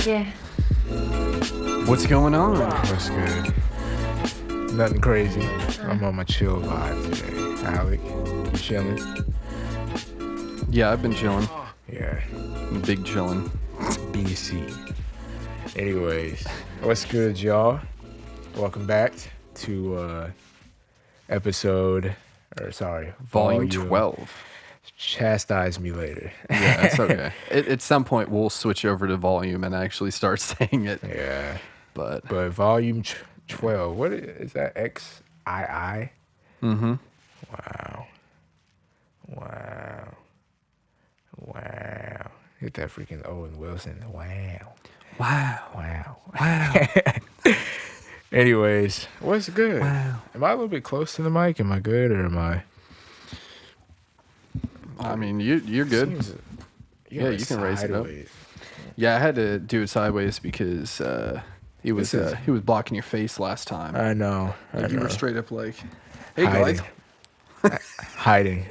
Yeah. What's going on? What's good? Nothing crazy. I'm on my chill vibe today. Alec, you chilling? Yeah, I've been chilling. Yeah. Big chilling. BC. Anyways, what's good, y'all? Welcome back to Volume 12. Chastise me later. Yeah, it's okay. At some point, we'll switch over to volume and actually start saying it. Yeah. But volume 12, what is that? XII? mm-hmm. Wow. Hit that freaking Owen Wilson. Wow. Anyways, what's good? Wow. Am I a little bit close to the mic? Am I good or am I? I mean, you're good. Yeah, you can raise it up. Yeah, I had to do it sideways because he was blocking your face last time. I know. You were straight up like, "Hey hiding. guys," hiding.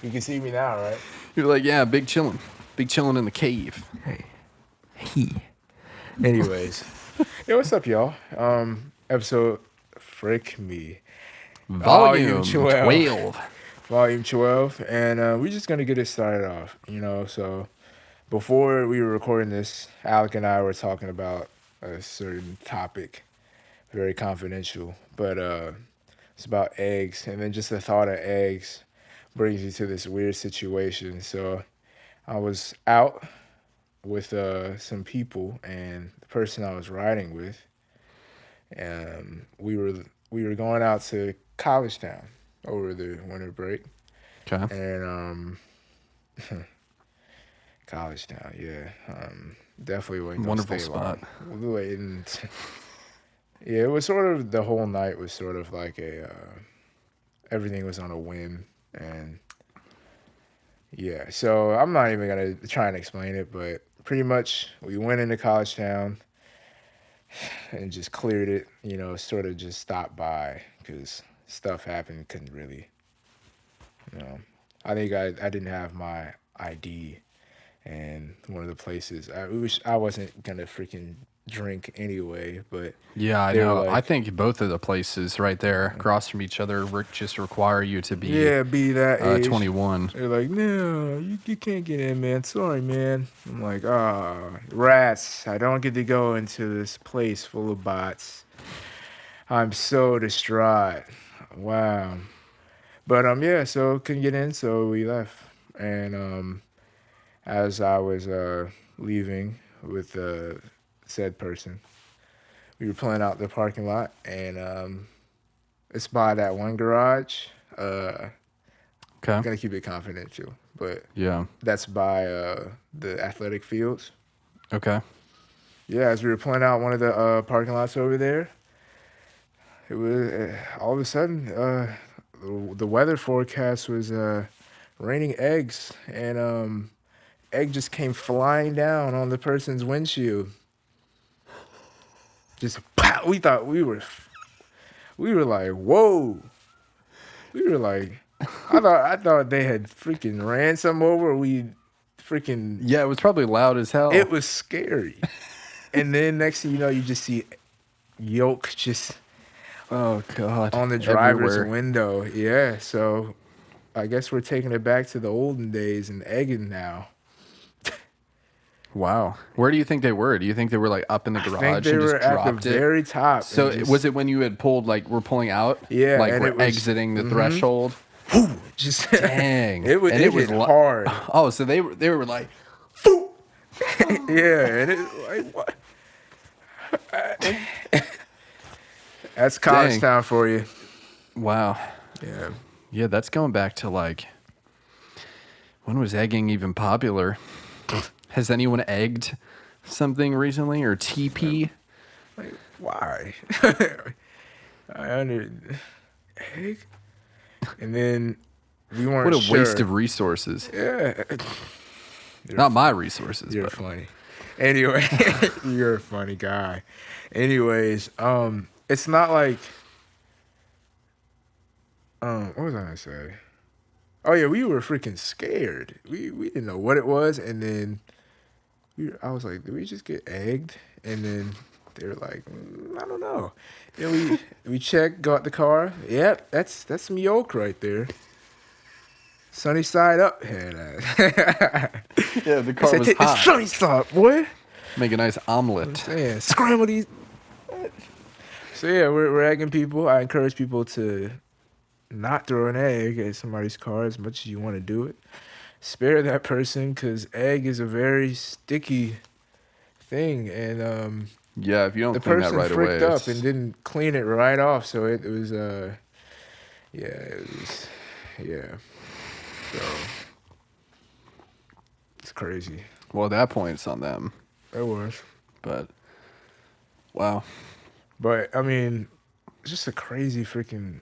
You can see me now, right? you're like, "Yeah, big chilling in the cave." Hey. Anyways, yeah, what's up, y'all? Episode frick me. Volume 12. Volume 12, and we're just gonna get it started off, so before we were recording this, Alec and I were talking about a certain topic, very confidential, but it's about eggs, and then just the thought of eggs brings you to this weird situation. So I was out with some people, and the person I was riding with, and we were going out to College Town over the winter break. Okay. And College Town, yeah. Definitely wasn't gonna Wonderful stay spot. Long. Yeah, it was sort of, the whole night was sort of like everything was on a whim, and yeah, so I'm not even gonna try and explain it, but pretty much we went into College Town and just cleared it, sort of just stopped by because stuff happened, couldn't really, I think I didn't have my ID, and one of the places, I wasn't gonna freaking drink anyway, but Yeah, I they were know. like, I think both of the places right there across from each other just require you to be be that age. 21. They're like, no, you can't get in, man. Sorry, man. I'm like, rats. I don't get to go into this place full of bots. I'm so distraught. Wow. But yeah, so couldn't get in, so we left. And as I was leaving with said person, we were pulling out the parking lot, and it's by that one garage. Okay. I'm gonna keep it confidential, but Yeah. that's by the athletic fields. Okay. Yeah, as we were pulling out one of the parking lots over there, it was all of a sudden the weather forecast was raining eggs, and egg just came flying down on the person's windshield. Just pow! We thought we were like, whoa. We were like, I thought they had freaking ran something over. Yeah, it was probably loud as hell. It was scary. And then next thing you know, you just see yolk just Oh God. on the driver's Everywhere. window. Yeah, so I guess we're taking it back to the olden days and egging now. Wow. Where do you think they were? Do you think they were like up in the garage I think they and just were at dropped the it? very top. So and just, was it when you had pulled, like, we're pulling out? Yeah, Like and we're it was- exiting the threshold? just Dang. it was, And it was hit hard. Oh, so they were like, Yeah, and it like what? That's College Dang. Town for you. wow. Yeah. Yeah, that's going back to like, when was egging even popular? Has anyone egged something recently, or TP? Like, why? I under egg, and then we weren't. What a waste sure. of resources. Yeah. Not my resources, You're but funny. Anyway, you're a funny guy. Anyways, it's not like, what was I gonna say? Oh yeah, we were freaking scared. We didn't know what it was, and then I was like, did we just get egged? And then they were like, I don't know. And we checked, got the car. Yep, that's some yolk right there. Sunny side up. Yeah, the car was take hot. The sunny side, boy. Make a nice omelet. Yeah, scramble these. So yeah, we're egging people. I encourage people to not throw an egg at somebody's car as much as you want to do it. Spare that person, because egg is a very sticky thing, and yeah, if you don't the clean that person right away, fricked up and didn't clean it right off, so it was so it's crazy. Well, at that point, it's on them. It was, but wow. But I mean, it's just a crazy freaking.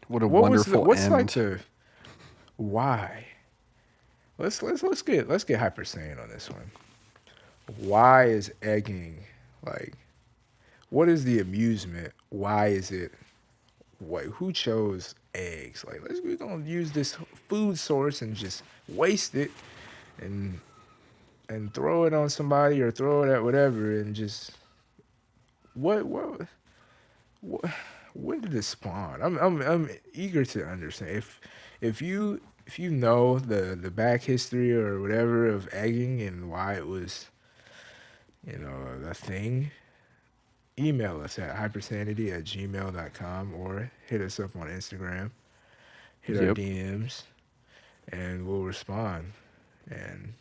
What a wonderful what's end. Like the why? Let's get Hypersanedy on this one. Why is egging like? What is the amusement? Why is it? Who chose eggs? Like, we're gonna use this food source and just waste it, and throw it on somebody or throw it at whatever, and just what when did it spawn? I'm eager to understand. If you know the back history or whatever of egging and why it was, a thing, email us at hypersanedy@gmail.com or hit us up on Instagram. Hit our DMs, and we'll respond and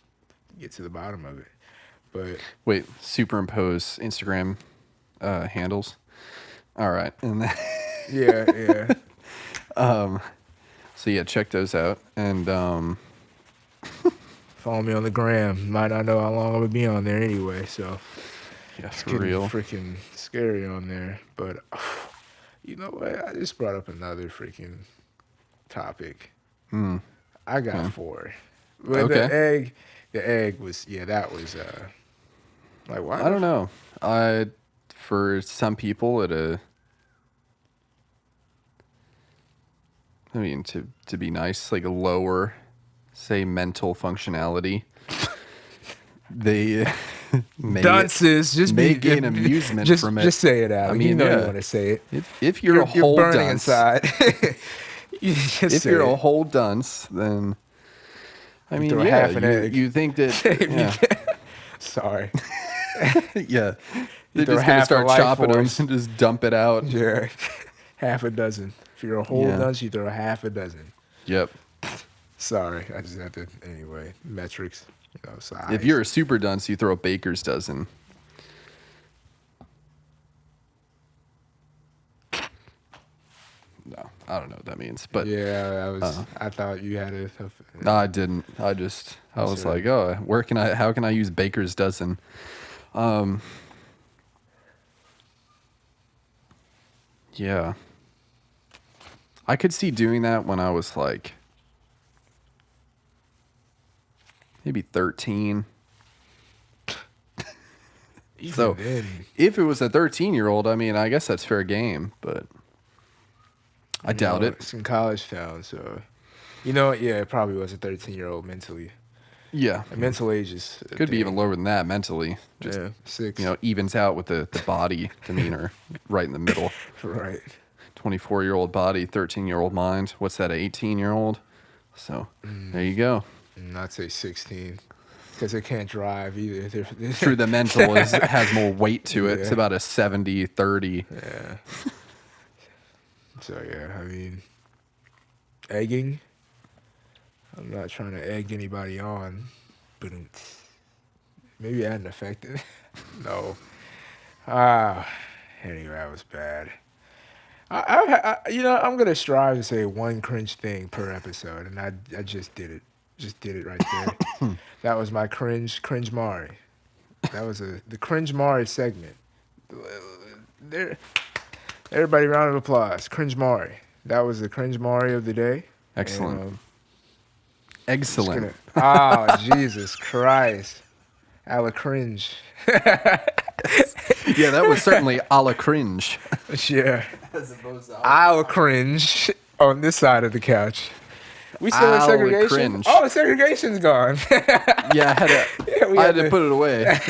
get to the bottom of it. But wait, superimpose Instagram handles. All right, and then yeah. So yeah, check those out, and follow me on the gram. Might not know how long I'm gonna be on there anyway, so yeah, it's for getting real, freaking scary on there. But you know what? I just brought up another freaking topic. I got 4. But okay. the egg was that was like why? I don't know. For some people to be nice, like a lower, say, mental functionality, they may gain amusement from it. Just say it out. I mean, you want to say it. If you're a whole burning dunce, inside. if you're a whole dunce, then I mean, half an egg. You think that? Sorry. Yeah, they're just gonna start chopping them and just dump it out. Yeah, half a dozen. If you're a whole dunce, you throw half a dozen. Yep. Sorry, I just have to anyway. Metrics, size. If you're a super dunce, you throw a baker's dozen. No, I don't know what that means, but yeah, I thought you had it. No, I didn't. I was like, oh, how can I use baker's dozen? Yeah. I could see doing that when I was like maybe 13. So if it was a 13-year-old, I mean, I guess that's fair game, but I doubt it. It's in college town, so it probably was a 13-year-old mentally. Yeah. And mental age is could be even lower than that mentally. Just 6. Evens out with the body demeanor right in the middle. Right. 24-year-old body, 13-year-old mind. What's that, 18-year-old? So there you go. I'd say 16 because they can't drive either. True, the mental has more weight to it. It's about a 70-30. Yeah. So, yeah, I mean, egging. I'm not trying to egg anybody on, but maybe I hadn't affected. No. Anyway, that was bad. I'm gonna strive to say one cringe thing per episode, and I just did it. Just did it right there. That was my cringe Mari. That was the cringe Mari segment. There, everybody, round of applause. Cringe Mari. That was the cringe Mari of the day. Excellent. And, excellent. Jesus Christ. A la cringe. Yeah, that was certainly a la cringe. Yeah. As opposed to I'll cringe on this side of the couch. We still in segregation. Cringe. Oh, segregation's gone. Yeah, I had to put it away.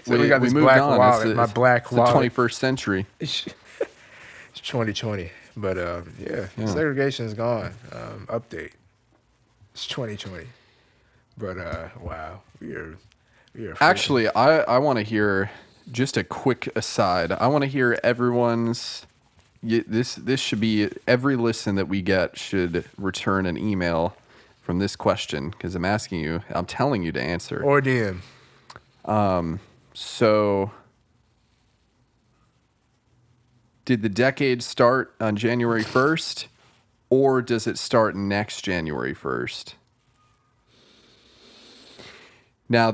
So we got this black on. wallet. My black wallet. It's the 21st century. It's 2020. But yeah, segregation's gone. Update. It's 2020. But wow, we are actually, I want to hear just a quick aside. I want to hear everyone's. This should be every listen that we get should return an email from this question because I'm asking you. I'm telling you to answer. Or DM. So, did the decade start on January 1st, or does it start next January 1st? Now,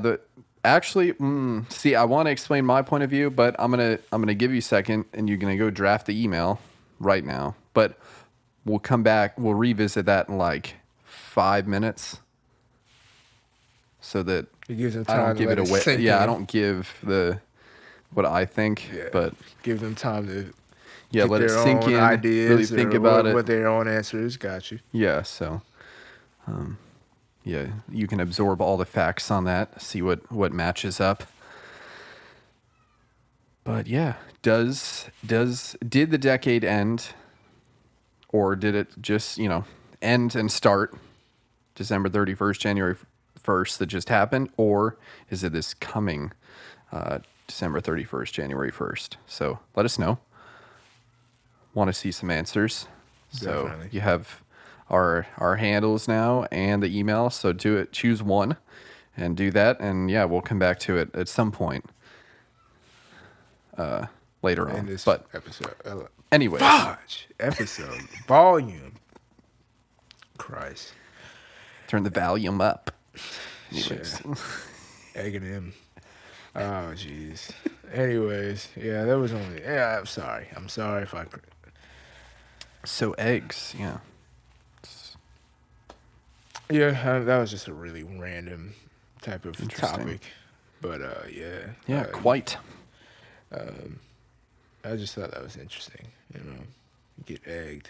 see, I want to explain my point of view, but I'm gonna give you a second, and you're gonna go draft the email right now. But we'll come back. We'll revisit that in like 5 minutes, so that it gives them time I don't give it away. Yeah, I don't give what I think, but give them time to let it sink in. Ideas, really think about it. What their own answer is. Got you. Yeah. So. Yeah, you can absorb all the facts on that, see what matches up. But yeah, did the decade end, or did it just, end and start December 31st, January 1st that just happened, or is it this coming December 31st, January 1st? So let us know. Want to see some answers. Definitely. So you have our handles now and the email, so choose one and do that, and we'll come back to it at some point later on. This but episode anyways, episode volume, Christ, turn the volume up. Egging him. Oh jeez. Anyways, that was only I'm sorry if I so eggs. Yeah, that was just a really random type of topic, but quite. I just thought that was interesting. Get egged.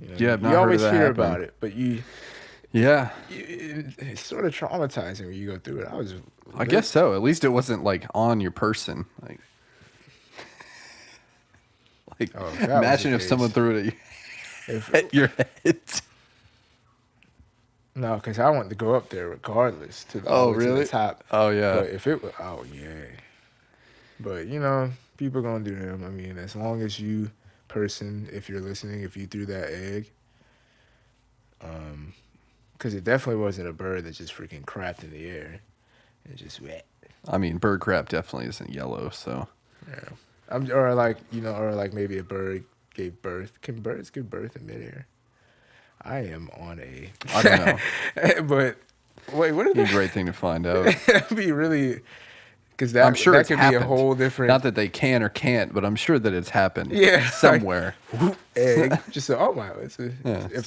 I've not you always heard of that hear happen. about it, but it's sort of traumatizing when you go through it. I guess so. At least it wasn't like on your person. Imagine if someone threw it at your head. No, because I wanted to go up there regardless to the top. Oh yeah. But if it was, But people gonna do them. I mean, as long as you, person, if you're listening, if you threw that egg, because it definitely wasn't a bird that just freaking crapped in the air and just wet. I mean, bird crap definitely isn't yellow, so. Yeah. Or like maybe a bird gave birth. Can birds give birth in midair? I am on a. I don't know. But wait, what is that? Be a great thing to find out. That'd be really, because I'm sure that could be a whole different. Not that they can or can't, but I'm sure that it's happened. Yeah, somewhere. Like, egg. Just if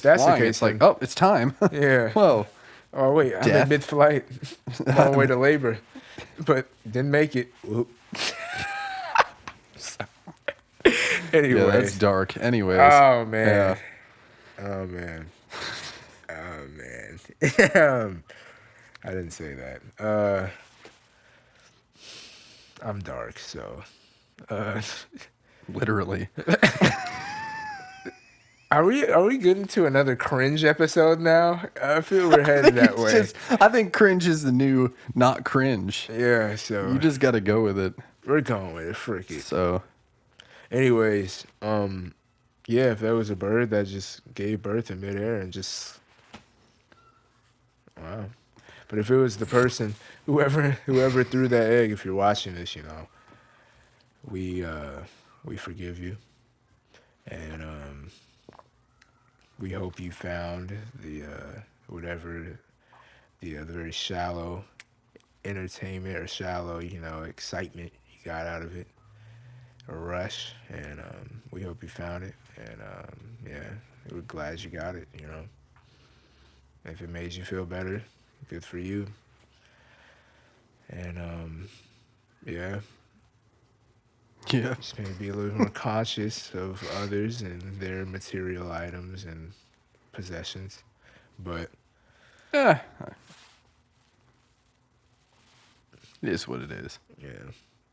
that's flying, the case, it's like, oh, it's time. Yeah. Whoa. Oh wait, I'm in mid-flight, on my way to labor, but didn't make it. Whoop. Anyway, that's dark. Anyways. Oh man. Yeah. Oh man. I didn't say that. I'm dark, so. Literally. Are we getting to another cringe episode now? I feel we're headed that way. I think cringe is the new not cringe. Yeah, so you just got to go with it. We're going with it, frick it. So, anyways, if there was a bird that just gave birth in midair and just wow. But if it was the person, whoever threw that egg, if you're watching this, we forgive you, and we hope you found the very shallow entertainment or shallow, excitement you got out of it, a rush, and we hope you found it, and we're glad you got it. If it made you feel better, good for you. And just maybe be a little more conscious of others and their material items and possessions, but Eh, it is what it is. yeah,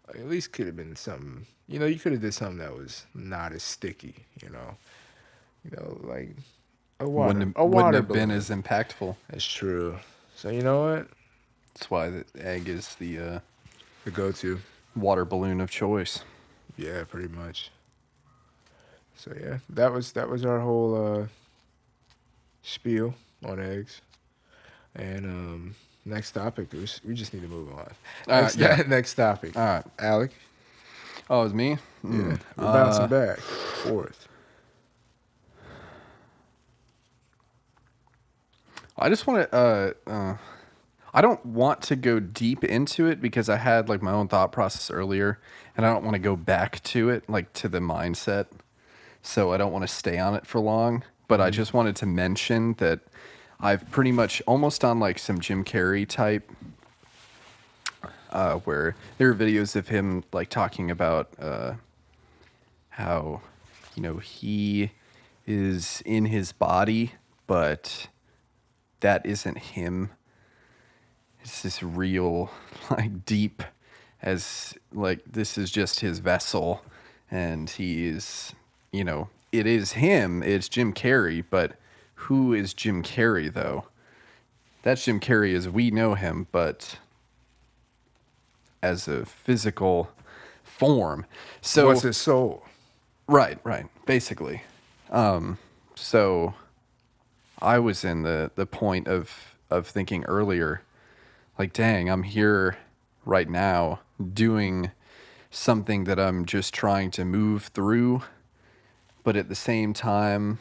like, at least could have been something. You know, you could have did something that was not as sticky. Like a Wouldn't water have been balloon. as impactful. That's true. So you know what? That's why the egg is the The go-to. water balloon of choice. Yeah, pretty much. So yeah, that was our whole spiel on eggs. And next topic, we just need to move on. Yeah. Next topic. All right. Alec. Oh, it's me? Yeah, we're bouncing back, forth. I just want to. I don't want to go deep into it because I had like my own thought process earlier, and I don't want to go back to it, like to the mindset. So I don't want to stay on it for long. But I just wanted to mention that I've pretty much almost on like some Jim Carrey type, where there are videos of him like talking about how, he is in his body, but that isn't him. It's this real, like deep, as like this is just his vessel, and he is, it is him. It's Jim Carrey, but who is Jim Carrey though? That's Jim Carrey as we know him, but as a physical form. So What's his soul? right, basically. So I was in the point of thinking earlier, like, dang, I'm here right now doing something that I'm just trying to move through, but at the same time,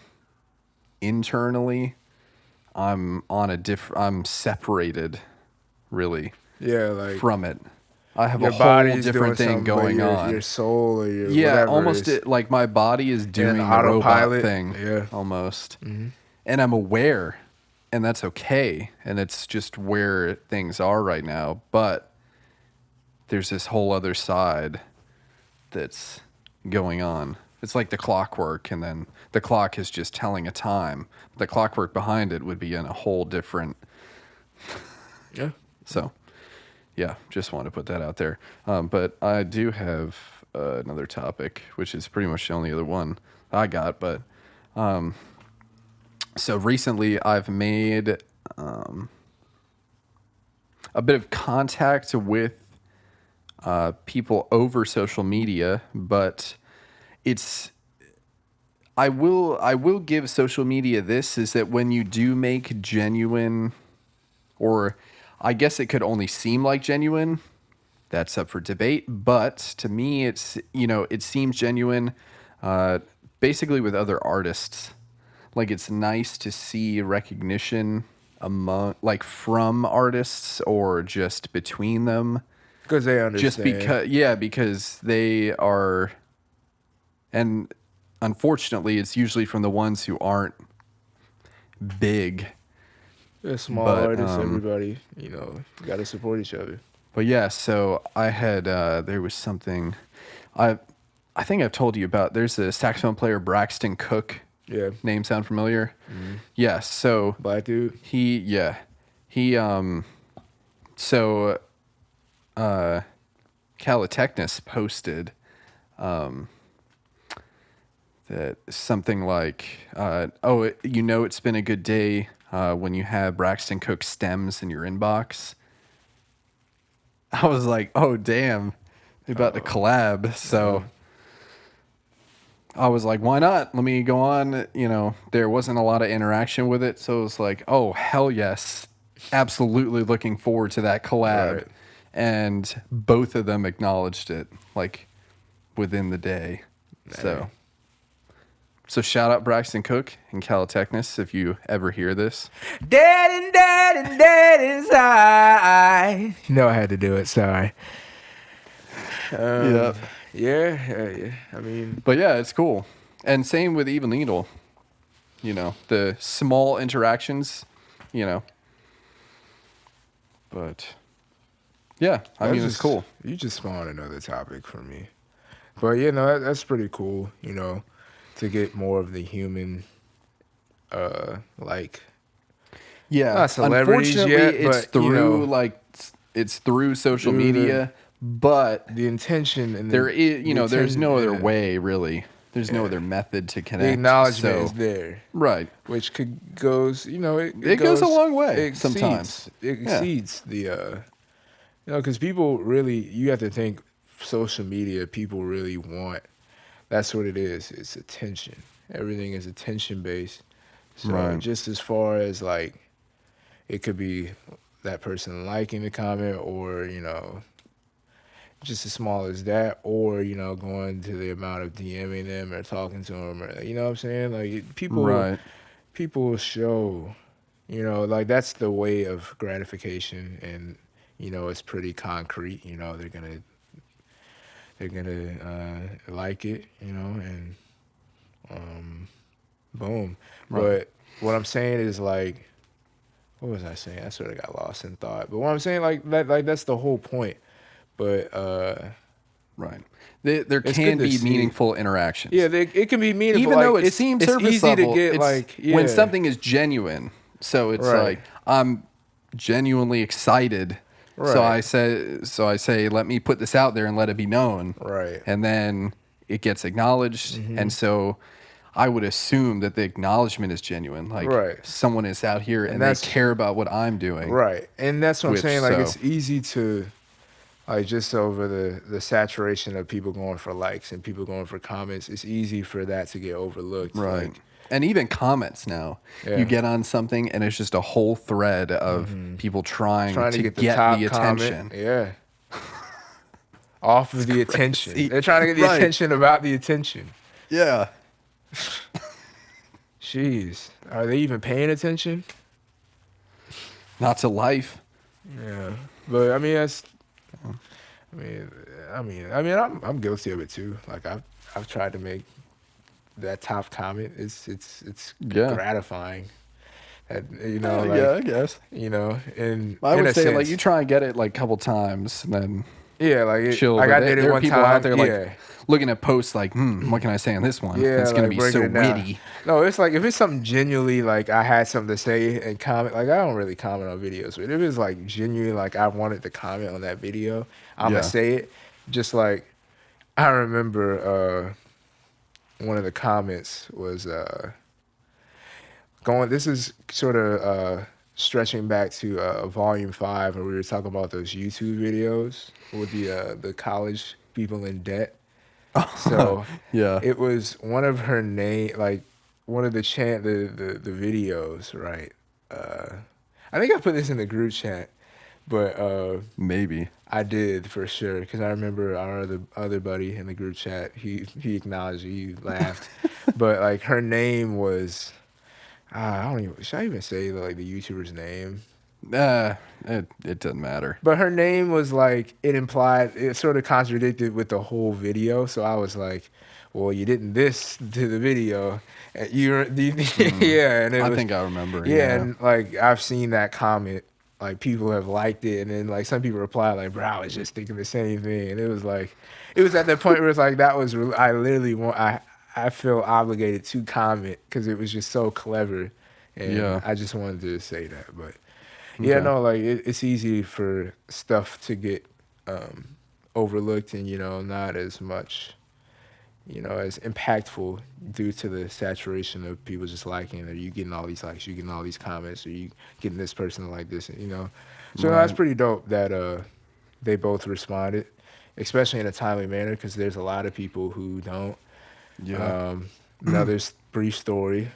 internally, I'm separated, really, Yeah, like from it. I have a your whole body's different doing thing something, but going on. your soul or your Yeah, whatever almost is like my body is doing the robot autopilot. thing. Yeah. Almost. And I'm aware, and that's okay. And it's just where things are right now. But there's this whole other side that's going on. It's like the clockwork, and then the clock is just telling a time. The clockwork behind it would be in a whole different. Yeah. So, yeah, just want to put that out there. But I do have another topic, which is pretty much the only other one I got. But so recently I've made a bit of contact with people over social media, but it's I will give social media this, is that when you do make genuine, or I guess it could only seem like genuine, that's up for debate, but to me it's, it seems genuine, basically with other artists. Like, it's nice to see recognition from artists, or just between them. Because they understand. Just because they are, and unfortunately, it's usually from the ones who aren't big. Yeah, small but, artists, everybody, got to support each other. But yeah, so I had there was something I think I've told you about. There's a saxophone player, Braxton Cook. Yeah. Name sound familiar? Yeah. So Black dude. So Calitechnus posted that something like, it's been a good day when you have Braxton Cook stems in your inbox. I was like, oh, damn, they're about to collab. So I was like, why not? Let me go on. There wasn't a lot of interaction with it. So it was like, oh, hell yes. Absolutely looking forward to that collab. Right. And both of them acknowledged it, like, within the day. So shout out Braxton Cook and Calitechnus if you ever hear this. Dead inside. I had to do it. Sorry. Yeah. Yeah. I mean, But yeah, it's cool. And same with Evil Needle. The small interactions, But yeah, I mean, it's cool. You just spawned another topic for me. But that's pretty cool, to get more of the human like Yeah. not celebrities Unfortunately, yet, it's but you through know, like it's through social through media, but the intention and there is, the there's attention, no other yeah, way really. There's no yeah. other method to The connect. acknowledgement is So, there, right. which could goes, you know, it It goes a goes, long it way sometimes. exceeds, it Yeah. exceeds the, you know, because people really, you have to think social media, people really want, that's what it is. It's attention. Everything is attention based. So Right. just as far as like, it could be that person liking the comment or, you know, just as small as that, or, you know, going to the amount of DMing them or talking to them, or, you know what I'm saying? Like Right. people show, you know, like that's the way of gratification, and you know it's pretty concrete. You know they're gonna like it, you know, and boom. Right. But what I'm saying is like, what was I saying? I sort of got lost in thought. But what I'm saying like that's the whole point. But Right. There it's good can to be see. meaningful interactions. Yeah, it can be meaningful. Even Like though it seems it's surface easy to level, get it's like when yeah, something is genuine. So it's right, like I'm genuinely excited. right, So I say, let me put this out there and let it be known. right. And then it gets acknowledged. And so I would assume that the acknowledgement is genuine. Like Right. someone is out here And and they that's care about what I'm doing. right. And that's what I'm Which saying. Like so it's easy to like just over the saturation of people going for likes and people going for comments, it's easy for that to get overlooked. right. Like And even comments now. You yeah. get on something and it's just a whole thread of people trying Trying to to get the get top the comment. attention. Yeah. Off of the attention. Crazy. They're trying to get the Right. attention about the attention. Yeah. Jeez. Are they even paying attention? Not to life. Yeah. But I mean that's I'm guilty of it too. Like I've tried to make that top comment. It's Yeah. gratifying. That, you know, Yeah, like I guess. you know, I in would a say like sense, you try and get it like a couple times and then yeah, chill. like But I did it there are one people time. out there Yeah, like looking at posts like, what can I say on this one? yeah, It's gonna like be breaking so it down. witty. No, it's like if it's something genuinely like I had something to say and comment. Like I don't really comment on videos, but if it's like genuinely like I wanted to comment on that video, I'm gonna Yeah. say it. Just like I remember one of the comments was going. This is sort of stretching back to volume 5, where we were talking about those YouTube videos with the college people in debt. So Yeah. it was one of her name, like one of the videos, right? I think I put this in the group chat, but Maybe. I did for sure because I remember our other buddy in the group chat. He acknowledged, he laughed, but like her name was. I don't even. Should I even say like the YouTuber's name? It doesn't matter. But her name was like it implied. It sort of contradicted with the whole video. So I was like, "Well, you didn't this to the video. And yeah." And it I was think I remember. yeah, Yeah. and like I've seen that comment. Like people have liked it, and then like some people reply like, "Bro, I was just thinking the same thing." And it was like, it was at that point where it's like that was. I literally want. I feel obligated to comment because it was just so clever, and Yeah. I just wanted to say that. But yeah, Okay. no, like it's easy for stuff to get overlooked, and you know, not as much, you know, as impactful due to the saturation of people just liking it. Or you getting all these likes, you getting all these comments, or you getting this person to like this, you know. So that's Right. pretty dope that they both responded, especially in a timely manner, because there's a lot of people who don't. Yeah. Another brief story.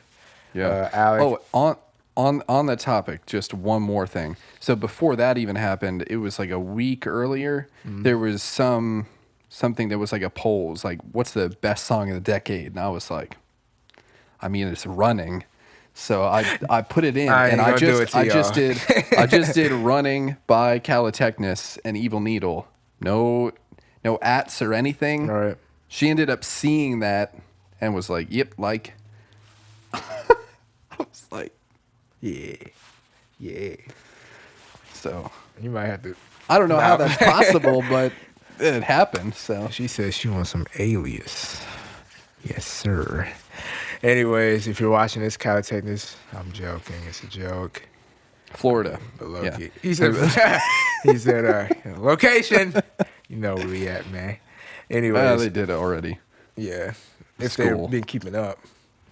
Yeah. Alec. Oh, on that topic, just one more thing. So before that even happened, it was like a week earlier. There was something that was like a poll. It was like, what's the best song of the decade? And I was like, I mean, it's Running. So I put it in, I ain't and gonna do it to I just did Running by Calitechnus and Evil Needle. No ats or anything. All right. She ended up seeing that and was like, "Yep, like." I was like, Yeah. Yeah. so You might have to. I don't know how Nah. that's possible, but it happened. So She says she wants some Alias. Yes, sir. Anyways, if you're watching this, Kyle, take this. I'm joking. It's a joke. Florida. But low Yeah. key. He said, he said, location. You know where we at, man. Anyways, They did it already. yeah. If they've School. been keeping up.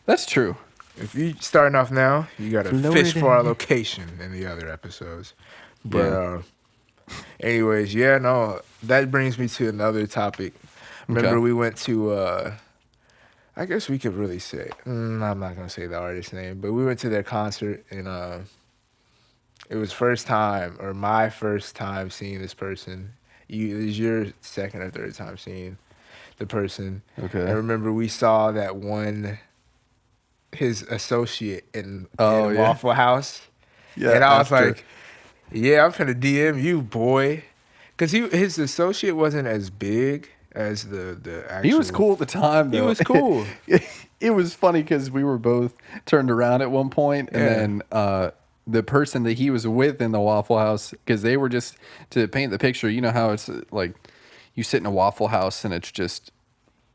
That's true. If you starting off now, you got to fish for our location in the other episodes. But anyways, yeah, no, that brings me to another topic. Remember we went to I guess we could really say I'm not gonna say the artist's name, but we went to their concert and it was my first time seeing this person. It was your second or third time seeing the person. Okay. I remember we saw that his associate in Waffle House. Yeah. And I was like, yeah, I'm finna DM you, boy. Because his associate wasn't as big as the actual... He was cool at the time, though. He was cool. It was funny because we were both turned around at one point, and then the person that he was with in the Waffle House, because they were just, to paint the picture, you know how it's like you sit in a Waffle House and it's just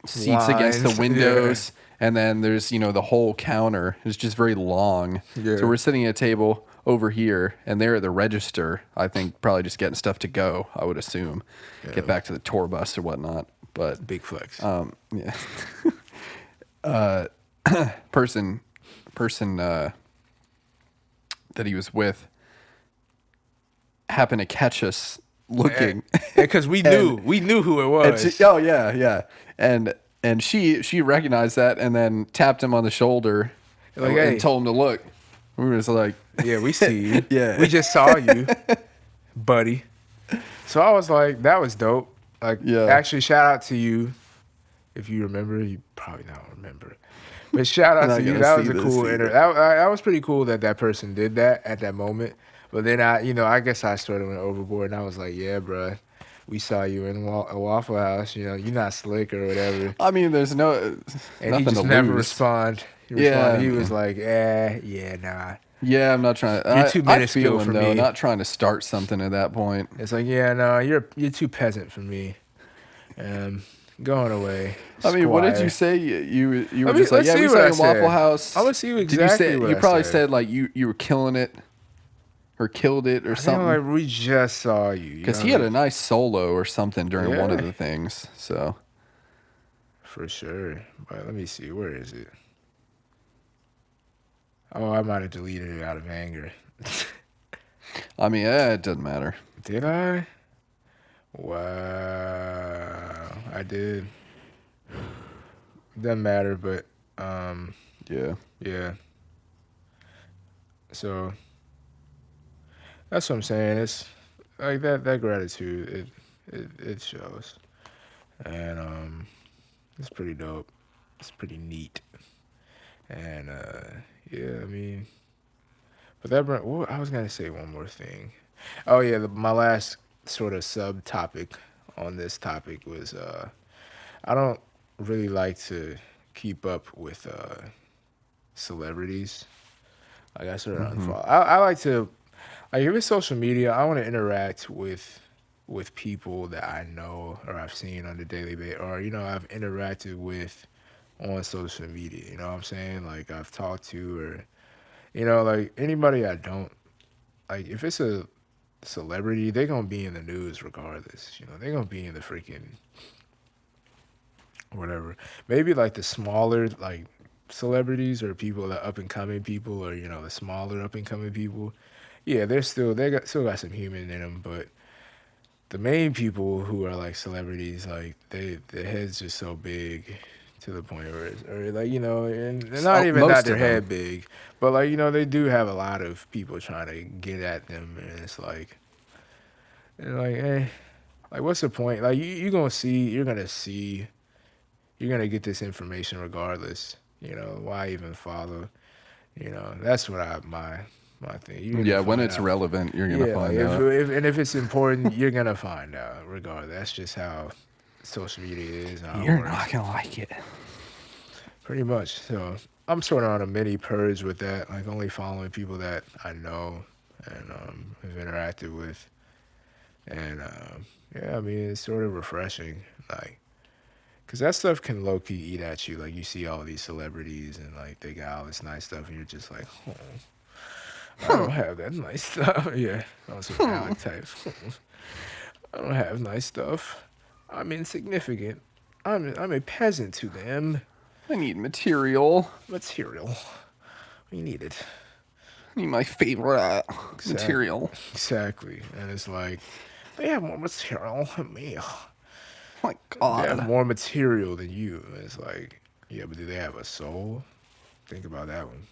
seats against the windows, and then there's, the whole counter is just very long. Yeah. So we're sitting at a table over here, and they're at the register, I think probably just getting stuff to go, I would assume. Get back to the tour bus or whatnot. But Big flex. yeah. person that he was with happened to catch us looking, because we knew who it was. Yeah, and she recognized that and then tapped him on the shoulder, Like, and hey. told him to look. We were just like, Yeah, we see you. Yeah. We just saw you, buddy. So I was like, that was dope. Like, actually, shout out to you. If you remember, you probably don't remember. But shout out to you. That was a cool that was pretty cool that person did that at that moment. But then I guess I sort of went overboard and I was like, yeah, bro, we saw you in a Waffle House. You're not slick or whatever. I mean, there's And nothing he just to never lose. responded. He was like, yeah, nah. Yeah, I'm not trying to. You're too I minuscule feel him, for though, me. not trying to start something at that point. It's like, yeah, no, you're too peasant for me. Going away. I mean, what did you say? You were just like, yeah, we saw you in Waffle House. I'm gonna see exactly did you say, what you I probably said. said like you were killing it or killed it or something. Like, we just saw you. Because he had a nice solo or something during one of the things. So for sure. But let me see. Where is it? Oh, I might have deleted it out of anger. I mean, it doesn't matter. Did I? Wow, I did. Doesn't matter, but yeah. So that's what I'm saying. It's like that gratitude. It shows, and it's pretty dope. It's pretty neat, and yeah. I mean, but I was gonna say one more thing. Oh yeah, my last sort of subtopic on this topic was I don't really like to keep up with celebrities. Like, I sort of unfollow. I like to, like, if it's social media, I want to interact with people that I know or I've seen on a daily basis, or I've interacted with on social media. You know what I'm saying? Like, I've talked to, or like anybody I don't like. If it's a celebrity, they're gonna be in the news regardless. They're gonna be in the freaking whatever. Maybe like the smaller like celebrities or people that up and coming people, or the smaller up and coming people. Yeah, still got some human in them, but the main people who are like celebrities, like their head's just so big to the point where or like and they're not even not their head big, but like they do have a lot of people trying to get at them, and it's like, hey, like what's the point? Like you're gonna get this information regardless. Why even follow? That's what my thing. When it's relevant, you're gonna find out. If it's important, you're gonna find out regardless. That's just how social media is. You're not gonna like it. Pretty much. So I'm sort of on a mini purge with that, like only following people that I know and have interacted with, and yeah, I mean it's sort of refreshing, like. Because that stuff can low key eat at you. Like you see all these celebrities and like they got all this nice stuff, and you're just like, oh, I don't have that nice stuff. Yeah, on some Alec type. I don't have nice stuff. I'm insignificant. I'm a peasant to them. I need material. Material. We need it. I need my favorite material. Exactly. And it's like, they have more material than me. Oh my They have God. more material than you. And it's like, yeah, but do they have a soul? Think about that one.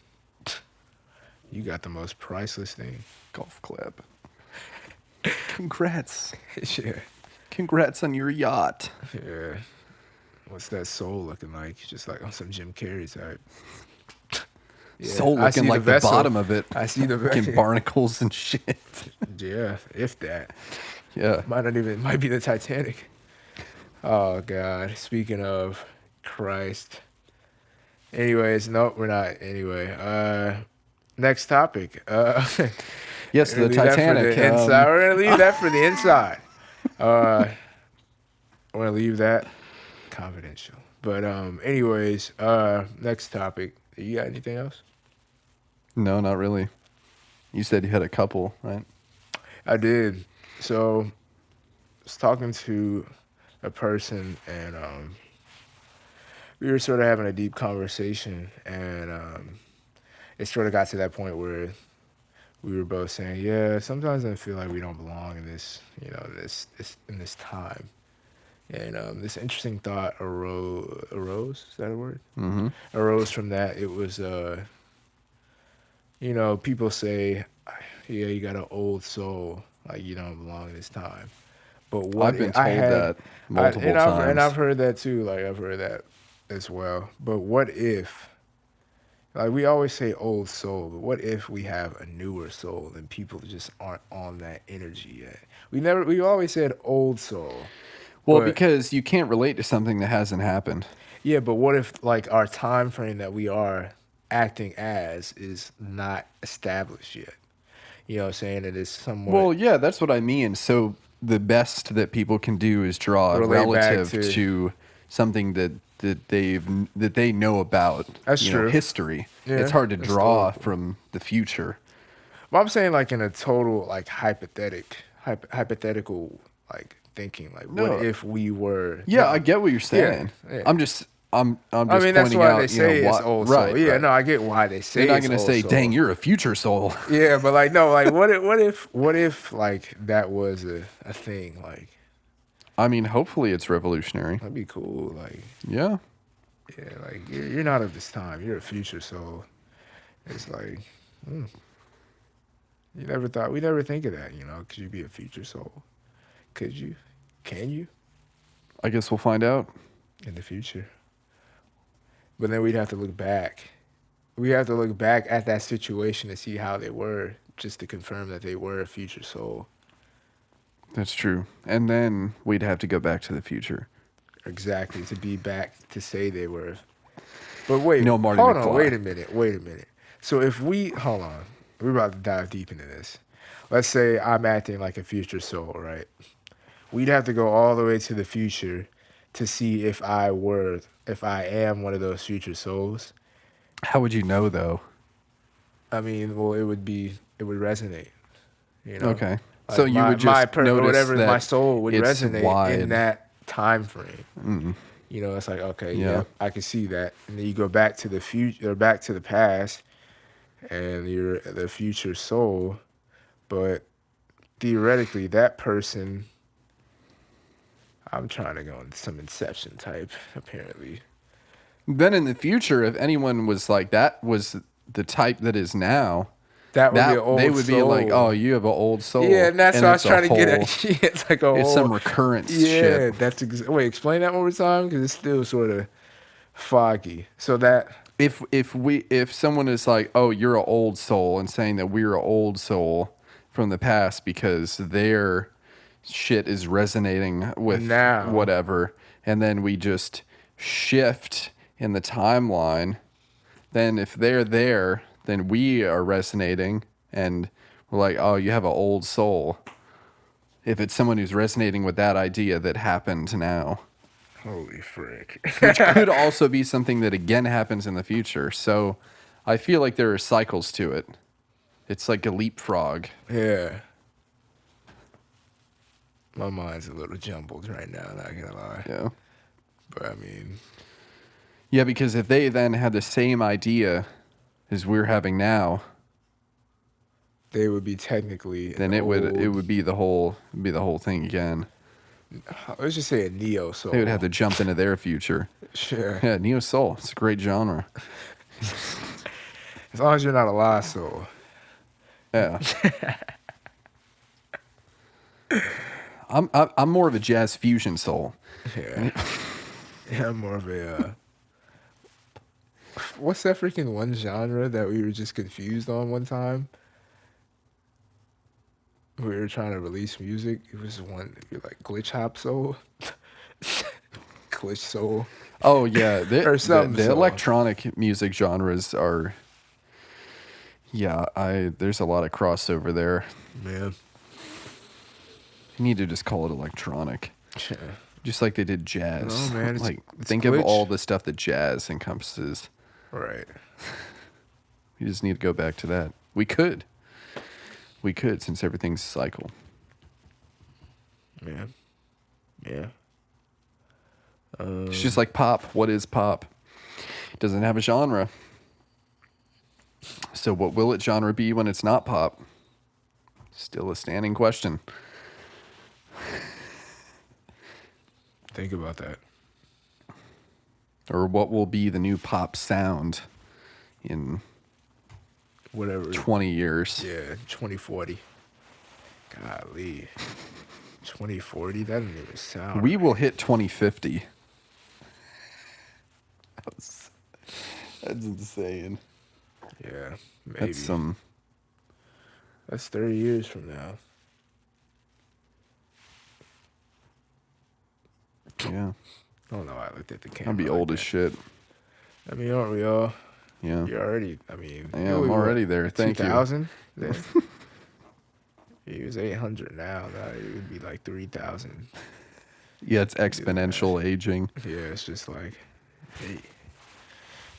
You got the most priceless thing. Golf clap. Congrats. Yeah. Congrats on your yacht. Yeah. What's that soul looking like? Just like on some Jim Carrey type. Yeah, Soul I looking see like the vessel. bottom of it. I see the Fucking barnacles and shit. Yeah, if that. Yeah. Might be the Titanic. Oh God. Speaking of Christ. Anyways, nope, we're not. Anyway, next topic. Yes, we're the gonna leave that for Titanic. the inside. We're gonna leave that for the inside. We're gonna leave that confidential. But anyways, next topic. You got anything else? No, not really. You said you had a couple, right? I did. So I was talking to a person and we were sort of having a deep conversation and it sort of got to that point where we were both saying, yeah, sometimes I feel like we don't belong in this, this in this time. And this interesting thought arose. Is that a word? Mm-hmm. Arose from that. It was, people say, yeah, you got an old soul, like you don't belong in this time. But what I've been told that multiple times. And I've heard that too. Like I've heard that as well. But what if, like we always say old soul, but what if we have a newer soul and people just aren't on that energy yet? We always said old soul. Well, but, because you can't relate to something that hasn't happened. Yeah, but what if like our time frame that we are acting as is not established yet? You know what I'm saying? It is somewhat. Well, yeah, that's what I mean. So the best that people can do is draw Relate back relative to something that they know about. That's true. History. Yeah, it's hard to that's draw totally. from the future. But I'm saying like in a total like hypothetical like thinking. Like No. what if we were? Yeah, I get what you're saying. yeah. I'm just I mean, pointing that's why out, they say it's what, old right, soul. Yeah, right. no, I get why they say They're not it's going to old say, soul. "Dang, you're a future soul." Yeah, but like no, like what if like that was a thing? Like I mean, hopefully it's revolutionary. that'd be cool. Like Yeah. yeah, like you're not of this time. You're a future soul. It's like we never think of that. Could you be a future soul? Could you? Can you? I guess we'll find out. In the future. But then we'd have to look back. We have to look back at that situation to see how they were, just to confirm that they were a future soul. That's true. And then we'd have to go back to the future. Exactly, to be back to say they were. But wait, No Marty hold McFly. on, wait a minute. So if hold on, we're about to dive deep into this. Let's say I'm acting like a future soul, right? We'd have to go all the way to the future to see if I am one of those future souls. How would you know, though? I mean, well, it would resonate, Okay. Like So you would just notice whatever that my soul would it's resonate wide. in that time frame. Mm. It's like, okay, Yeah. yeah, I can see that. And then you go back to the future or back to the past and you're the future soul, but theoretically that person, I'm trying to go into some Inception type, apparently. Then in the future, if anyone was like that was the type that is now, That would be an old they would be like, soul. "Oh, you have an old soul." Yeah, and that's what I was it's a trying to get whole- at. Yeah, it's like It's some recurrence Yeah, shit. that's wait. Explain that one more time because it's still sort of foggy. So that If someone is like, "Oh, you're an old soul," and saying that we're an old soul from the past because their shit is resonating with Now. whatever, and then we just shift in the timeline, then if they're there, then we are resonating and we're like, "Oh, you have an old soul." If it's someone who's resonating with that idea that happened now. Holy frick. which could also be something that again happens in the future. So I feel like there are cycles to it. It's like a leapfrog. Yeah. My mind's a little jumbled right now, not gonna lie. Yeah. But I mean, Yeah, because if they then had the same idea as we're having now, they would be technically then it would be the whole thing again. let's just say a neo soul. They would have to jump into their future. Sure. Yeah, neo soul. It's a great genre. As long as you're not a lost soul. Yeah. I'm more of a jazz fusion soul. Yeah. Yeah, I'm more of a what's that freaking one genre that we were just confused on one time? We were trying to release music. It was one like glitch hop soul. Glitch soul. Oh yeah, Or something the soul. electronic music genres are. Yeah, there's a lot of crossover there. Man. You need to just call it electronic, Yeah. just like they did jazz. No, man, it's- like it's think of glitch. all the stuff that jazz encompasses. Right. You just need to go back to that. We could, since everything's a cycle. Man. Yeah. It's just like pop. What is pop? It doesn't have a genre. So what will its genre be when it's not pop? Still a standing question. Think about that. Or what will be the new pop sound in Whatever. 20 years? Yeah, 2040. Golly. 2040? That doesn't even sound We will hit 2050. That's insane. Yeah, maybe. That's some. That's 30 years from now. Yeah, I don't know. I looked at the camera. I'll be like old as that. shit. I mean, aren't we all? Yeah. You're already. I mean, I am already there. Thank you. 2000? Yeah. He was 800 now. It would be like 3,000. Yeah, it's exponential aging. Yeah, it's just like, hey.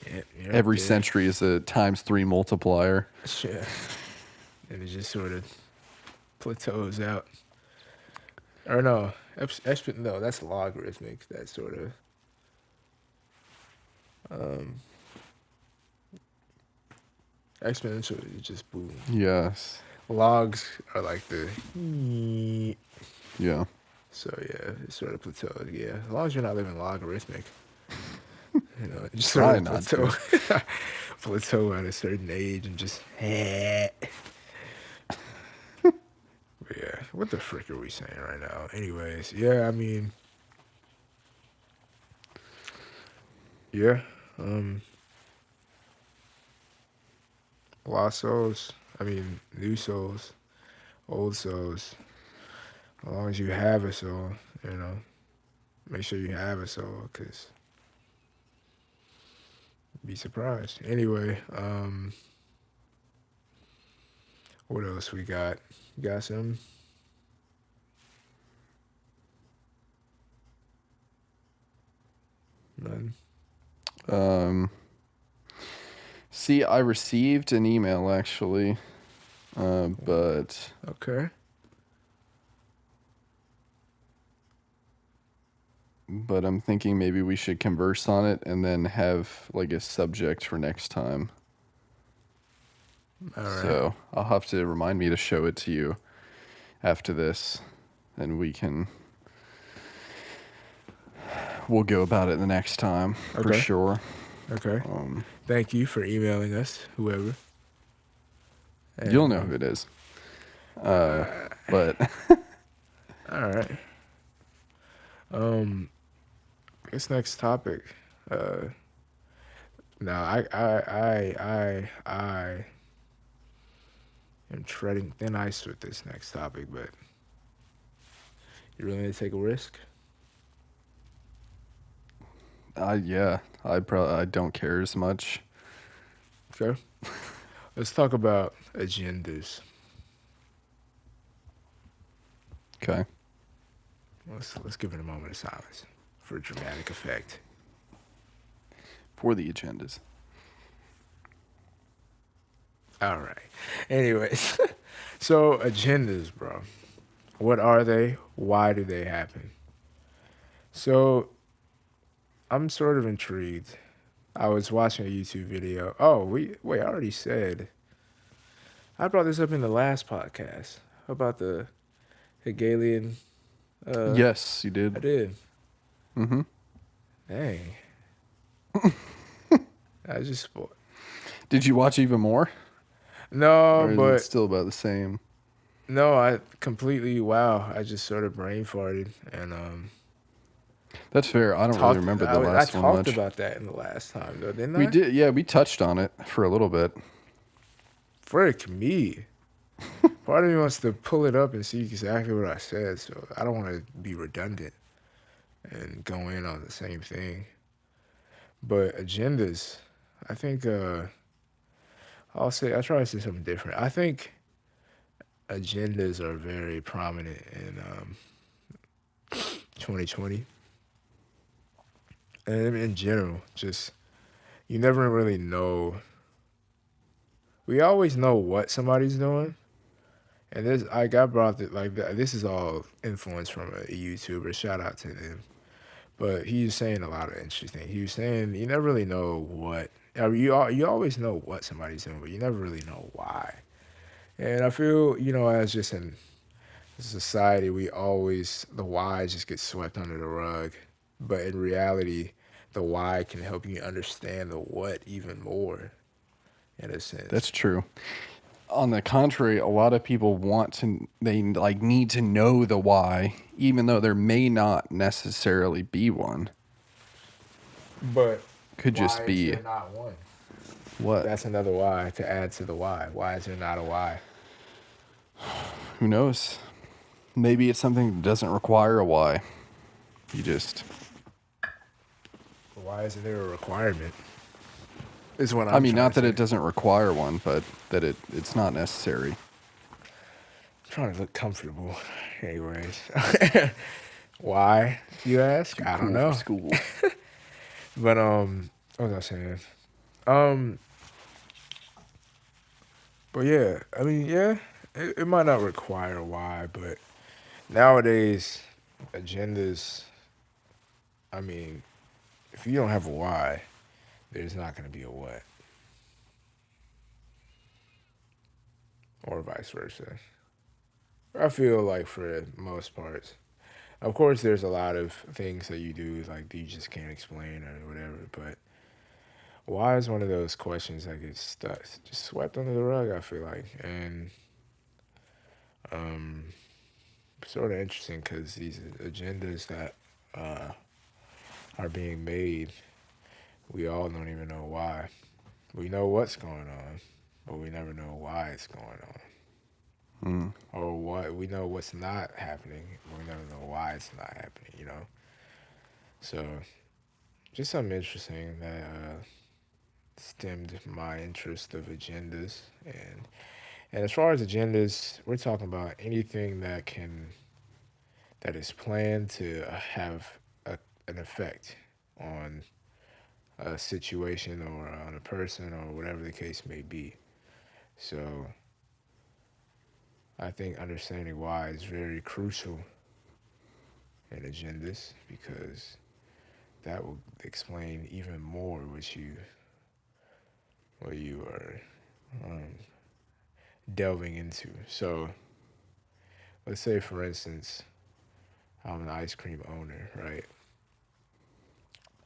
Yeah, you're Every up there. century is a ×3 multiplier. Yeah. And it just sort of plateaus out. Or no, no, that's logarithmic. That sort of exponential is just boom. Yes. Logs are like the Yeah. so yeah, it sort of plateaus. Yeah, as long as you're not living logarithmic, you know, it just sort Try of not plateau, plateau at a certain age and just. But yeah, what the frick are we saying right now? Anyways, yeah, I mean, yeah, lost souls. I mean, new souls, old souls. As long as you have a soul, you know, make sure you have a soul, cause be surprised. Anyway, what else we got? Got some? None. See, I received an email actually, but Okay. I'm thinking maybe we should converse on it and then have like a subject for next time. All right. So I'll have to remind me to show it to you after this, and we'll go about it the next time for Okay. sure. Okay. Thank you for emailing us, whoever. And, You'll know who it is. But All right. This next topic. Now I am treading thin ice with this next topic, but you really need to take a risk? yeah, I don't care as much. Okay. Let's talk about agendas. Okay. Let's give it a moment of silence for dramatic effect. For the agendas. All right. Anyways, so agendas, bro. What are they? Why do they happen? So I'm sort of intrigued. I was watching a YouTube video. Oh, I already said. I brought this up in the last podcast about the Hegelian. Yes, you I did. did. Mm-hmm. Dang. I just spoiled. Did you watch even more? No, Or is it but still about the same? no, I completely. Wow, I just sort of brain farted and That's fair. I don't really talked. remember the I last one talked much. about that in the last time though, didn't We I? did, yeah, we touched on it for a little bit. Frick me. Part of me wants to pull it up and see exactly what I said, so I don't want to be redundant and go in on the same thing. But agendas, I think I try to say something different. I think agendas are very prominent in 2020. And in general, just you never really know. We always know what somebody's doing. And this, I got brought it like that. This is all influence from a YouTuber. Shout out to them. But he was saying a lot of interesting. He was saying you never really know what. You always know what somebody's doing, but you never really know why. And I feel as just in society, the why just gets swept under the rug. But in reality, the why can help you understand the what even more, in a sense. That's true. On the contrary, a lot of people they like need to know the why, even though there may not necessarily be one. But Could why just is be there not one? what? That's another why to add to the why. Why is there not a why? Who knows? Maybe it's something that doesn't require a why. You just, Why isn't there a requirement? Is what I I'm mean, trying not to that say. it doesn't require one, but that it's not necessary. I'm trying to look comfortable. Anyways. Why, you ask? Too I don't cool for know. school. But what was I saying? Um but yeah, I mean, yeah, it might not require a why, but nowadays agendas, I mean, if you don't have a why, there's not going to be a what, or vice versa. I feel like for the most parts. Of course, there's a lot of things that you do like you just can't explain or whatever, but why is one of those questions that gets stuck, just swept under the rug, I feel like. And um, sort of interesting because these agendas that are being made, we all don't even know why. We know what's going on, but we never know why it's going on. Or what we know what's not happening, but we never know why it's not happening. So just something interesting that stemmed my interest of agendas. And as far as agendas, we're talking about anything that is planned to have an effect on a situation or on a person or whatever the case may be. So I think understanding why is very crucial in agendas because that will explain even more what you are delving into. So let's say, for instance, I'm an ice cream owner, right?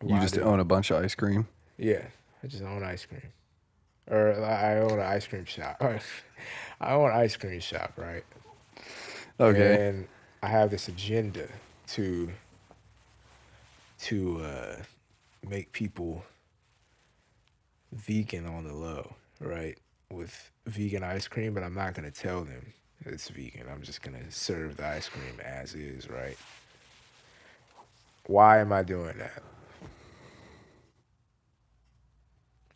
You just own a bunch of ice cream. Yeah, I just own ice cream. Or I own an ice cream shop. I own an ice cream shop, right? Okay. And I have this agenda to to make people vegan on the low, right? With vegan ice cream, but I'm not gonna tell them it's vegan. I'm just gonna serve the ice cream as is, right? Why am I doing that?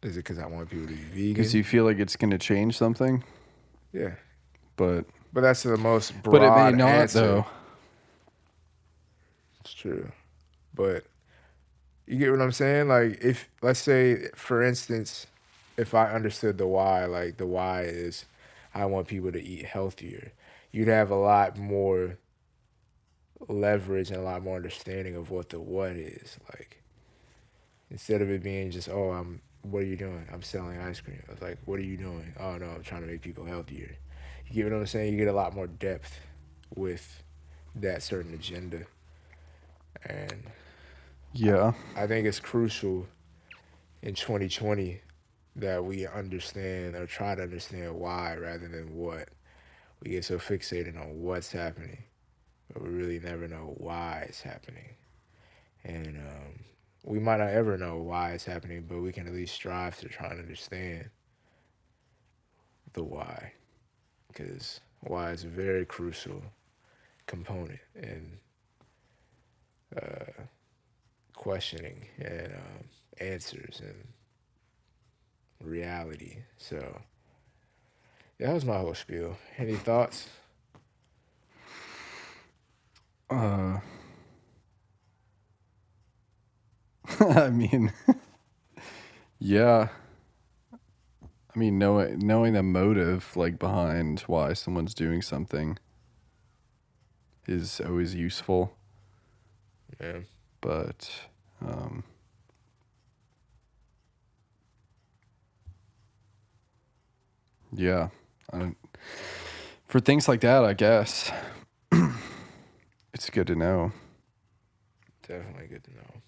Is it because I want people to be Because vegan? you feel like it's going to change something, Yeah, but that's the most it may broad not answer. though. It's true, but You get what I'm saying? Like, if, let's say, for instance, if I understood the why, like the why is I want people to eat healthier, you'd have a lot more leverage and a lot more understanding of what the what is. Like, instead of it being just, oh, what are you doing? I'm selling ice cream. I was like, what are you doing? Oh, no, I'm trying to make people healthier. You get what I'm saying? You get a lot more depth with that certain agenda. And Yeah. I think it's crucial in 2020 that we understand or try to understand why rather than what. We get so fixated on what's happening, but we really never know why it's happening. And we might not ever know why it's happening, but we can at least strive to try and understand the why, because why is a very crucial component in questioning and answers and reality. So that was my whole spiel. Any thoughts? Uh, I mean, yeah. I mean, knowing the motive like behind why someone's doing something is always useful, Yeah. but um, yeah, I don't, for things like that, I guess it's good to know. Definitely good to know.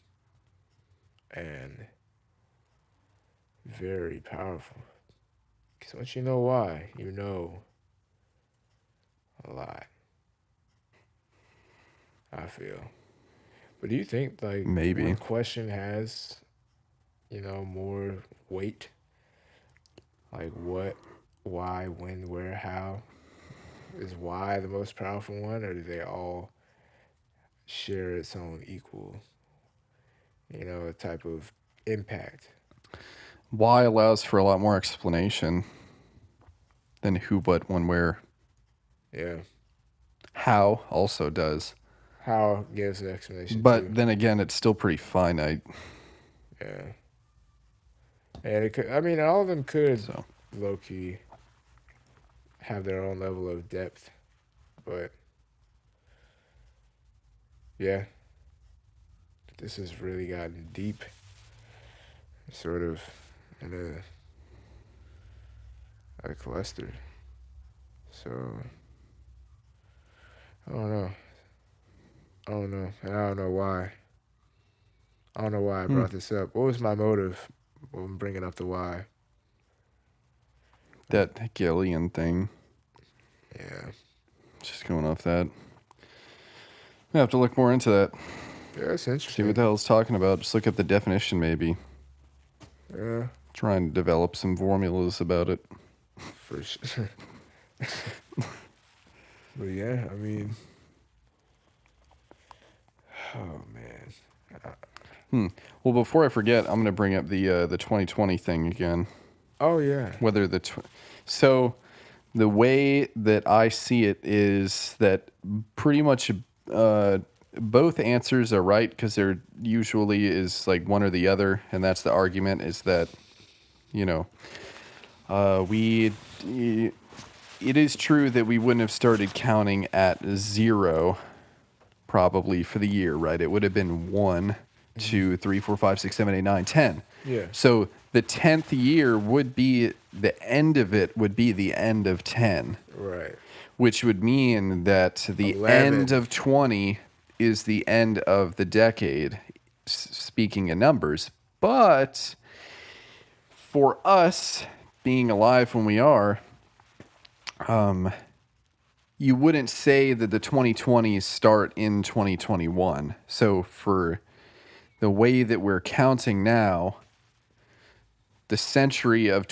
And very powerful. Because once you know why, you know a lot, I feel. But do you think, like, one Maybe. question has, more weight? Like, what, why, when, where, how? Is why the most powerful one, or do they all share its own equal, type of impact? Why allows for a lot more explanation than who, what, when, where. Yeah. How also does. How gives the explanation too. But then again, it's still pretty finite. Yeah. And it could, I mean, all of them could So, low key have their own level of depth, but yeah, this has really gotten deep, sort of in a cluster. So I don't know. I don't know, and I don't know why. I don't know why I brought this up. What was my motive when bringing up the why? that Hegelian thing, Yeah. just going off that. I have to look more into that. Yeah, that's See what interesting. the hell it's talking about. Just look up the definition, maybe. Yeah, Try and develop some formulas about it. for sure. But yeah, I mean, oh man. Well, before I forget, I'm going to bring up the 2020 thing again. Oh yeah. Whether so the way that I see it is that pretty much both answers are right because there usually is like one or the other, and that's the argument is that you know we it is true that we wouldn't have started counting at 0 probably for the year, right? It would have been 1, 2, 3, 4, 5, 6, 7, 8, 9, 10. Yeah. So the 10th year would be the end of it would be the end of 10, Right. which would mean that the 11. end of 20 is the end of the decade, speaking in numbers. But for us being alive when we are, you wouldn't say that the 2020s start in 2021. So for the way that we're counting now, the century of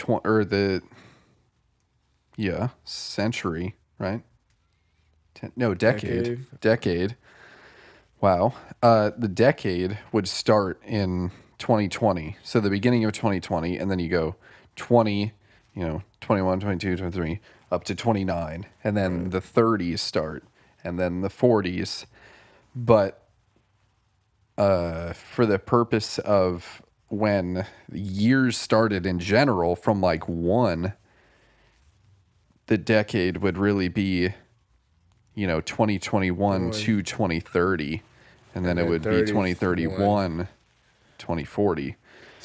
century, right? No, decade. Decade. Decade. Wow. The decade would start in 2020. So the beginning of 2020, and then you go 20, 21, 22, 23, up to 29. And then the 30s start, and then the 40s. But for the purpose of when years started in general from like 1, the decade would really be, 2021 to 2030. And then it then would be 31, 2031, 2040.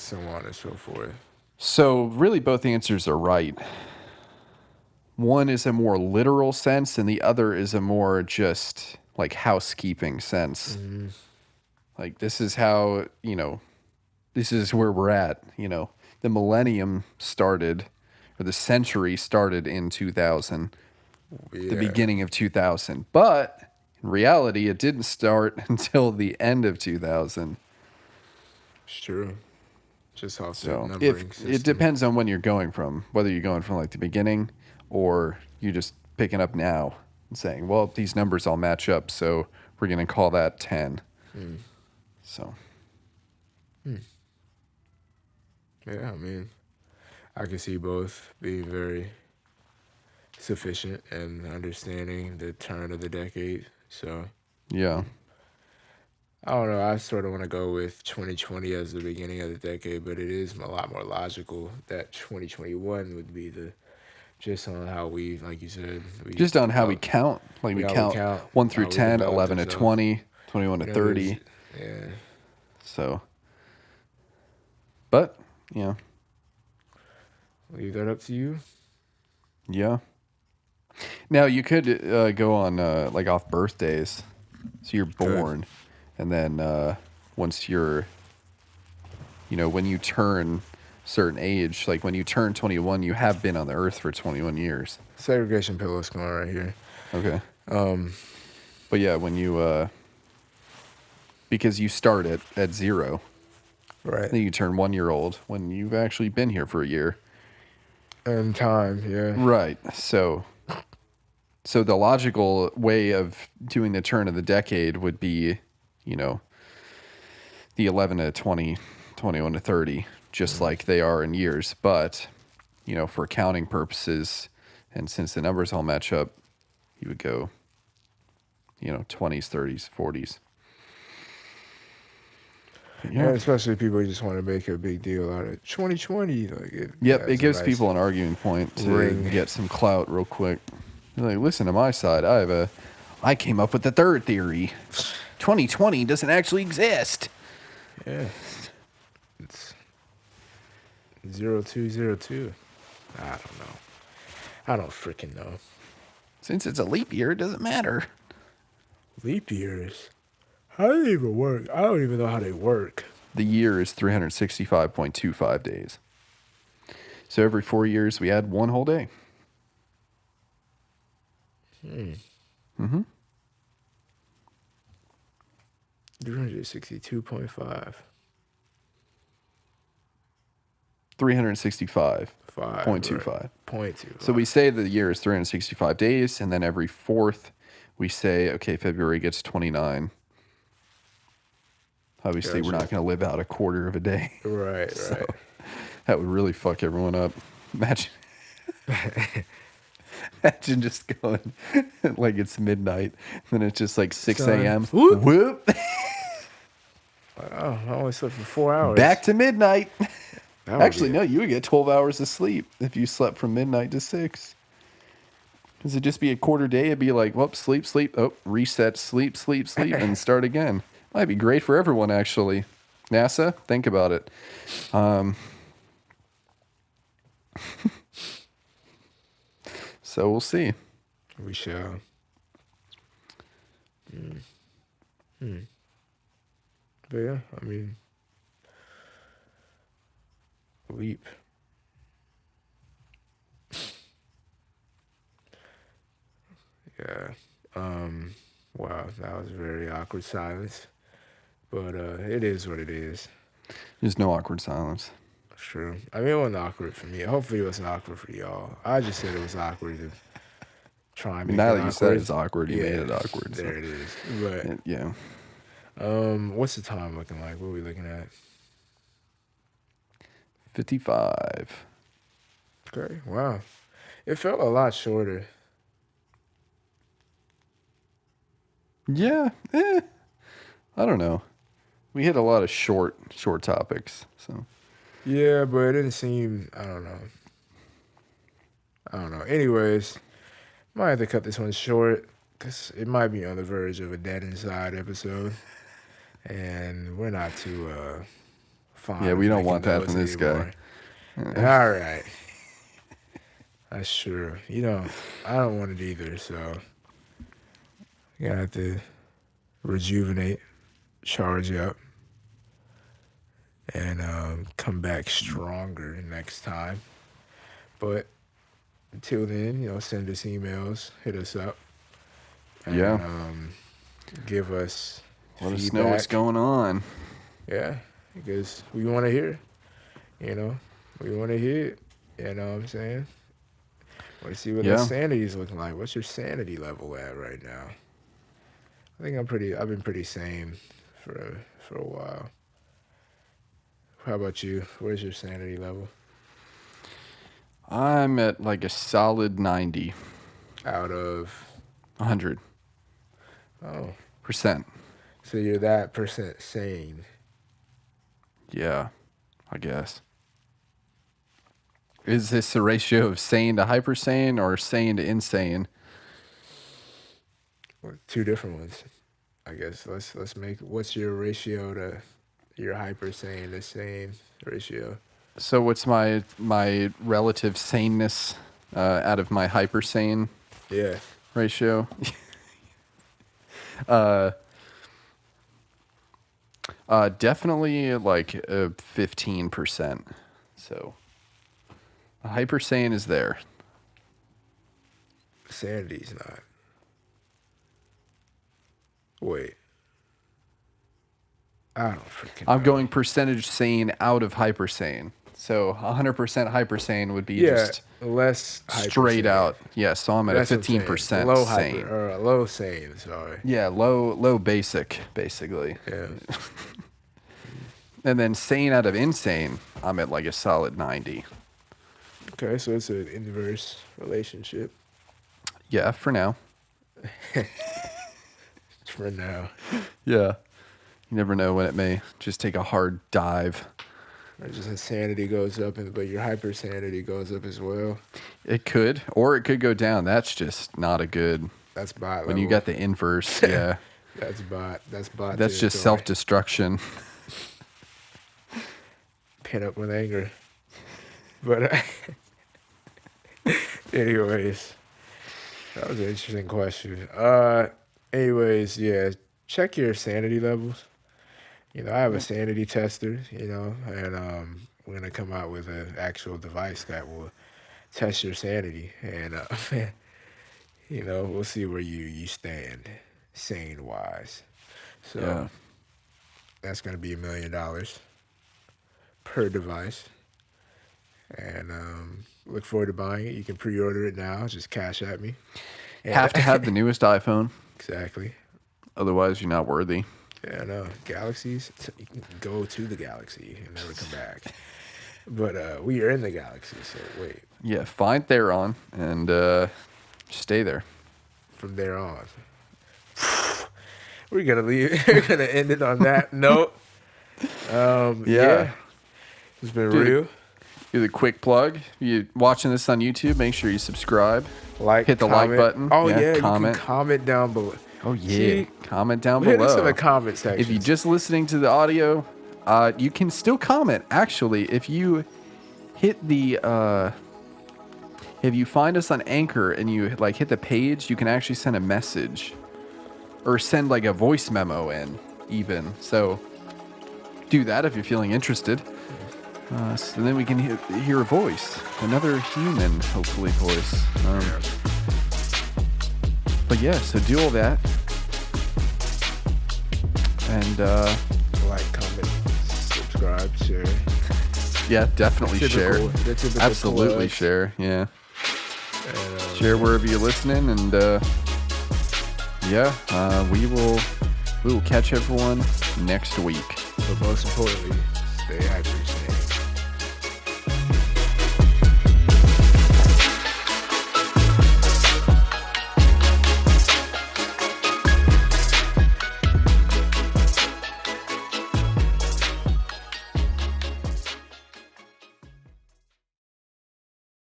so on and so forth. So really both answers are right. One is a more literal sense and the other is a more just like housekeeping sense. Mm-hmm. Like this is how, this is where we're at, The millennium started, or the century started in 2000, the beginning of 2000. But in reality, it didn't start until the end of 2000. It's true. Just off the So numbering system. it depends on when you're going from, whether you're going from like the beginning or you're just picking up now and saying, well, these numbers all match up, so we're going to call that 10. So. Yeah, I mean, I can see both being very sufficient and understanding the turn of the decade. So, Yeah. I don't know. I sort of want to go with 2020 as the beginning of the decade, but it is a lot more logical that 2021 would be just on how we, like you said, Just on how we count. Like we count 1 through 10, 11 to 20, 21 to 30. Yeah. So, but, Leave that up to you. Yeah. Now, you could go on, like, off birthdays. So you're born, and then once you're, when you turn a certain age, like when you turn 21, you have been on the earth for 21 years. Segregation pillows going right here. Okay. But yeah, when you, because you start at 0. Right. Then you turn 1 year old when you've actually been here for a year. And time, yeah. Right. So the logical way of doing the turn of the decade would be, the 11 to 20, 21 to 30, just like they are in years. But, for counting purposes, and since the numbers all match up, you would go, 20s, 30s, 40s. Yeah, especially people who just want to make a big deal out of 2020. It gives people an arguing point to get some clout real quick. They're like, listen to my side. I came up with the third theory. 2020 doesn't actually exist. Yeah. It's 0202. I don't know. I don't freaking know. Since it's a leap year, it doesn't matter. Leap years? How do they even work? I don't even know how they work. The year is 365.25 days. So every 4 years, we add 1 whole day. Mm-hmm. 362.5. 365.25. 0.25. So we say the year is 365 days, and then every 4th, we say, okay, February gets 29. Obviously, we're not going to live out a quarter of a day. Right, So right. that would really fuck everyone up. Imagine just going like it's midnight, and then it's just like 6 a.m. Whoop. Oh, I only slept for 4 hours. Back to midnight. Actually, no, you would get 12 hours of sleep if you slept from midnight to 6. Does it just be a quarter day? It'd be like, well, sleep, oh, reset, sleep, and start again. Might be great for everyone, actually. NASA, think about it. So we'll see. We shall. But yeah, I mean, leap. Yeah. Wow, that was a very awkward silence. But it is what it is. There's no awkward silence. True. I mean, it wasn't awkward for me. Hopefully it wasn't awkward for y'all. I just said it was awkward to try and make now it that awkward. You said it's awkward, you made it awkward. There it is. But yeah. What's the time looking like? What are we looking at? 55. Okay. Wow. It felt a lot shorter. Yeah. I don't know. We hit a lot of short topics. So Yeah, but it didn't seem. I don't know. Anyways, might have to cut this one short because it might be on the verge of a dead inside episode, and we're not too fond. yeah, of we don't making want that those from this guy. anymore. All right, that's true. I don't want it either. So you gotta have to rejuvenate, charge up, and come back stronger next time. But until then, send us emails, hit us up, and Yeah. give us Let feedback. us know what's going on. Yeah, because we want to hear. We want to hear it. You know what I'm saying? Want to see what Yeah. the sanity is looking like. What's your sanity level at right now? I think I've been pretty sane for a while. How about you? Where's your sanity level? I'm at like a solid 90. Out of 100%. Oh, so you're that % sane. Yeah, I guess. Is this a ratio of sane to hypersane or sane to insane? Well, two different ones, I guess. Let's make. What's your ratio to your hyper sane to sane ratio? So what's my relative saneness out of my hypersane Yeah. ratio? Definitely like 15%. So hypersane is there. Sanity's not. Wait. I don't freaking I'm know. going percentage sane out of hypersane. So 100% hypersane would be just less straight hypersane. out. Yeah, so I'm at That's a what I'm saying. 15% Low sane. hyper or low sane. Sorry. Yeah, low basic, basically. Yeah. And then sane out of insane, I'm at like a solid 90. Okay, so it's an inverse relationship Yeah, for now. for now. Yeah. You never know when it may just take a hard dive. Or just insanity goes up, but your hypersanity goes up as well. It could, or it could go down. That's just not a good. That's bot When you level. got the inverse, yeah. That's bot. That's bot. That's just territory. self-destruction. Pin up with anger. But anyways, that was an interesting question. Anyways, yeah, check your sanity levels. I have a sanity tester, and we're gonna come out with an actual device that will test your sanity, and we'll see where you stand, sane wise. So Yeah. that's gonna be $1 million per device, and look forward to buying it. You can pre-order it now. Just cash at me. Have to have the newest iPhone. Exactly. Otherwise, you're not worthy. Yeah, I know. Galaxies, you can go to the galaxy and never come back. But we are in the galaxy, so wait. Yeah, find Theron and stay there. From there on. We're going to leave. We're going to end it on that note. Yeah. It's been real. Do the quick plug. If you're watching this on YouTube, make sure you subscribe. Like, hit the comment. like button. Oh, yeah. Comment. You can comment down below. Oh, yeah. See, comment down hit us in below. the comment section. If you're just listening to the audio, you can still comment. Actually, if you hit the, if you find us on Anchor and you hit the page, you can actually send a message or send like a voice memo in even. So do that if you're feeling interested. So then we can hear a voice, another human, hopefully, voice. But yeah, so do all that. And like, comment, subscribe, share. yeah, definitely share. The typical Absolutely plugs. share. Yeah. And, Share wherever you're listening, and we will catch everyone next week. But most importantly, stay hydrated.